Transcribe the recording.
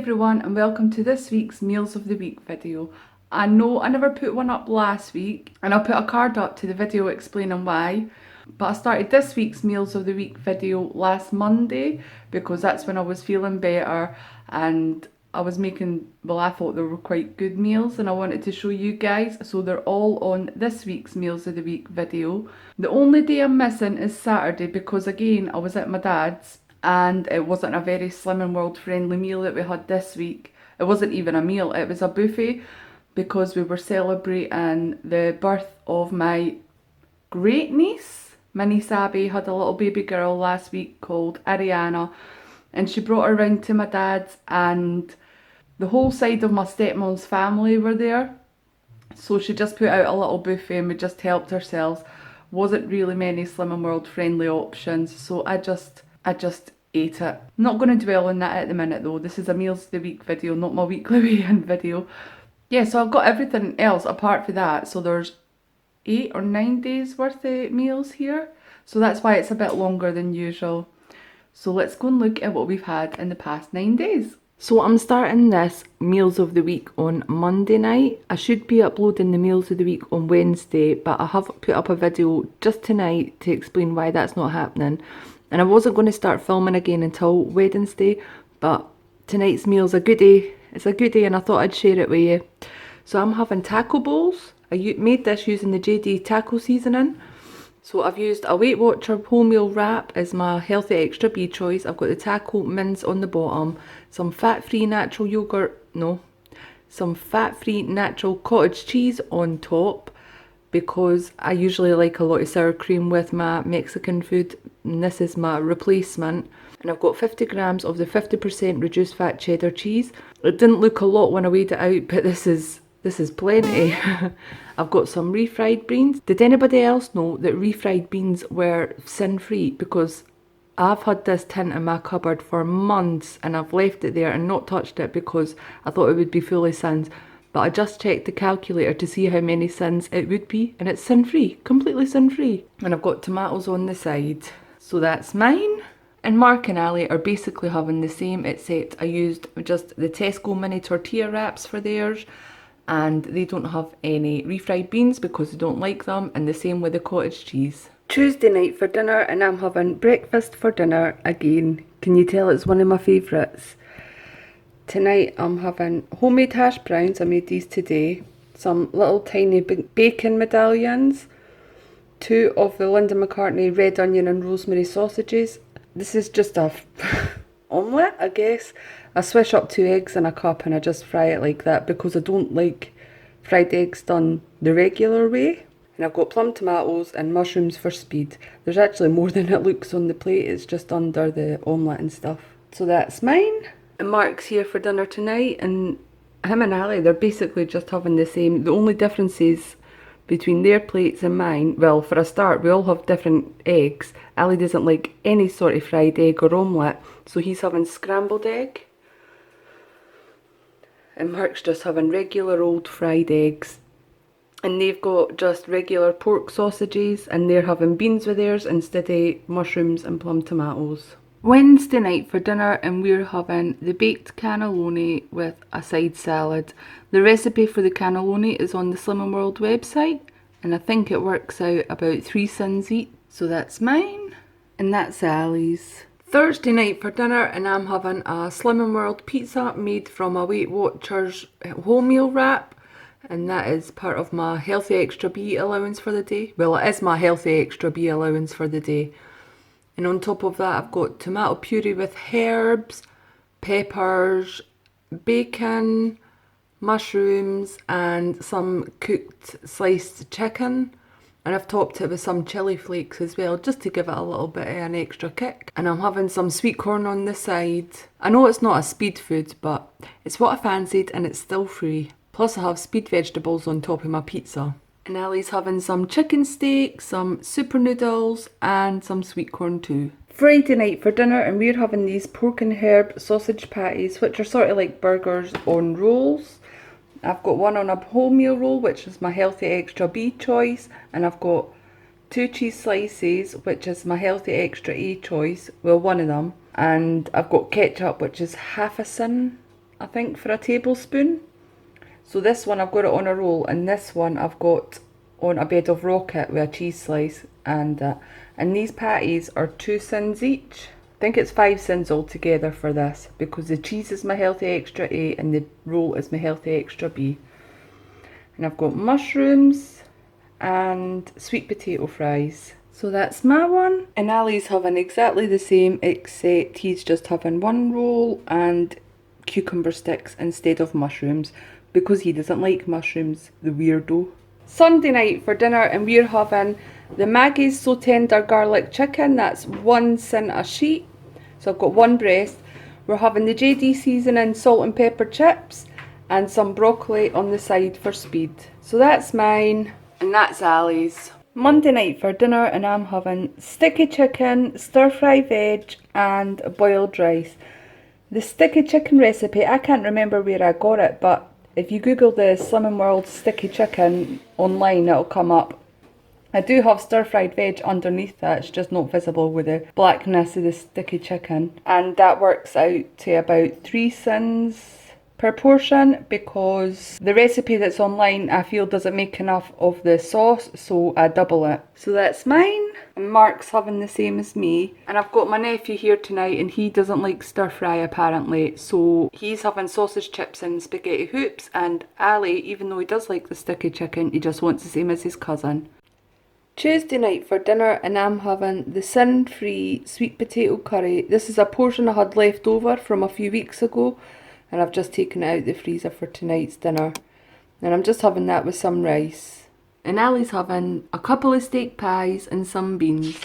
everyone and welcome to this week's Meals of the Week video. I know I never put one up last week and I'll put a card up to the video explaining why, but I started this week's Meals of the Week video last Monday because that's when I was feeling better and I was making, well, I thought they were quite good meals and I wanted to show you guys, so they're all on this week's Meals of the Week video. The only day I'm missing is Saturday because again I was at my dad's and it wasn't a very slim and world friendly meal that we had this week. It wasn't even a meal, it was a buffet because we were celebrating the birth of my great niece. My niece Abby had a little baby girl last week called Ariana and she brought her round to my dad's and the whole side of my stepmom's family were there. So she just put out a little buffet and we just helped ourselves. Wasn't really many slim and world friendly options, so I just ate it. Not going to dwell on that at the minute though. This is a Meals of the Week video, not my weekly weigh-in video. Yeah, so I've got everything else apart from that. So there's 8 or 9 days worth of meals here. So that's why it's a bit longer than usual. So let's go and look at what we've had in the past 9 days. So I'm starting this Meals of the Week on Monday night. I should be uploading the Meals of the Week on Wednesday, but I have put up a video just tonight to explain why that's not happening. And I wasn't going to start filming again until Wednesday, but tonight's meal's a goodie. It's a goodie and I thought I'd share it with you. So I'm having taco bowls. I made this using the JD taco seasoning. So I've used a Weight Watcher wholemeal wrap as my healthy extra B choice. I've got the taco mince on the bottom, some fat-free natural yogurt, some fat-free natural cottage cheese on top, because I usually like a lot of sour cream with my Mexican food, and this is my replacement. And I've got 50 grams of the 50% reduced fat cheddar cheese. It didn't look a lot when I weighed it out, but this is plenty. I've got some refried beans. Did anybody else know that refried beans were sin-free? Because I've had this tin in my cupboard for months and I've left it there and not touched it because I thought it would be full of sins. But I just checked the calculator to see how many sins it would be, and it's sin-free, completely sin-free. And I've got tomatoes on the side. So that's mine. And Mark and Ali are basically having the same, except I used just the Tesco mini tortilla wraps for theirs, and they don't have any refried beans because they don't like them, and the same with the cottage cheese. Tuesday night for dinner, and I'm having breakfast for dinner again. Can you tell it's one of my favourites? Tonight I'm having homemade hash browns. I made these today. Some little tiny bacon medallions. 2 of the Linda McCartney red onion and rosemary sausages. This is just a omelette, I guess. I swish up 2 eggs in a cup and I just fry it like that because I don't like fried eggs done the regular way. And I've got plum tomatoes and mushrooms for speed. There's actually more than it looks on the plate. It's just under the omelette and stuff. So that's mine. And Mark's here for dinner tonight, and him and Ali, they're basically just having the same. The only differences between their plates and mine, well, for a start, we all have different eggs. Ali doesn't like any sort of fried egg or omelette, so he's having scrambled egg. And Mark's just having regular old fried eggs. And they've got just regular pork sausages, and they're having beans with theirs instead of mushrooms and plum tomatoes. Wednesday night for dinner, and we're having the baked cannelloni with a side salad. The recipe for the cannelloni is on the Slimming World website, and I think it works out about 3 sins each. So that's mine, and that's Ali's. Thursday night for dinner, and I'm having a Slimming World pizza made from a Weight Watchers wholemeal wrap, and that is part of my healthy extra B allowance for the day. Well, it is my healthy extra B allowance for the day. And on top of that, I've got tomato puree with herbs, peppers, bacon, mushrooms, and some cooked sliced chicken. And I've topped it with some chilli flakes as well, just to give it a little bit of an extra kick. And I'm having some sweet corn on the side. I know it's not a speed food, but it's what I fancied and it's still free. Plus I have speed vegetables on top of my pizza. And Ali's having some chicken steak, some super noodles, and some sweet corn too. Friday night for dinner, and we're having these pork and herb sausage patties, which are sort of like burgers on rolls. I've got one on a wholemeal roll, which is my healthy extra B choice, and I've got 2 cheese slices, which is my healthy extra A choice, well, one of them, and I've got ketchup, which is half a sin I think, for a tablespoon. So this one I've got it on a roll, and this one I've got on a bed of rocket with a cheese slice, and these patties are 2 cents each. I think it's 5 cents altogether for this, because the cheese is my healthy extra A and the roll is my healthy extra B. And I've got mushrooms and sweet potato fries. So that's my one. And Ali's having exactly the same, except he's just having one roll and cucumber sticks instead of mushrooms, because he doesn't like mushrooms, the weirdo. Sunday night for dinner, and we're having the Maggie's So Tender garlic chicken. That's 1 cent a sheet. So I've got one breast. We're having the JD seasoning salt and pepper chips and some broccoli on the side for speed. So that's mine, and that's Ali's. Monday night for dinner, and I'm having sticky chicken, stir fry veg and boiled rice. The sticky chicken recipe, I can't remember where I got it, but if you Google the Slimming World sticky chicken online, it'll come up. I do have stir fried veg underneath that, it's just not visible with the blackness of the sticky chicken. And that works out to about 3 cents per portion, because the recipe that's online I feel doesn't make enough of the sauce, so I double it. So that's mine. And Mark's having the same as me. And I've got my nephew here tonight, and he doesn't like stir fry apparently, so he's having sausage chips and spaghetti hoops. And Ali, even though he does like the sticky chicken, he just wants the same as his cousin. Tuesday night for dinner, and I'm having the sin-free sweet potato curry. This is a portion I had left over from a few weeks ago, and I've just taken it out the freezer for tonight's dinner. And I'm just having that with some rice. And Ali's having a couple of steak pies and some beans.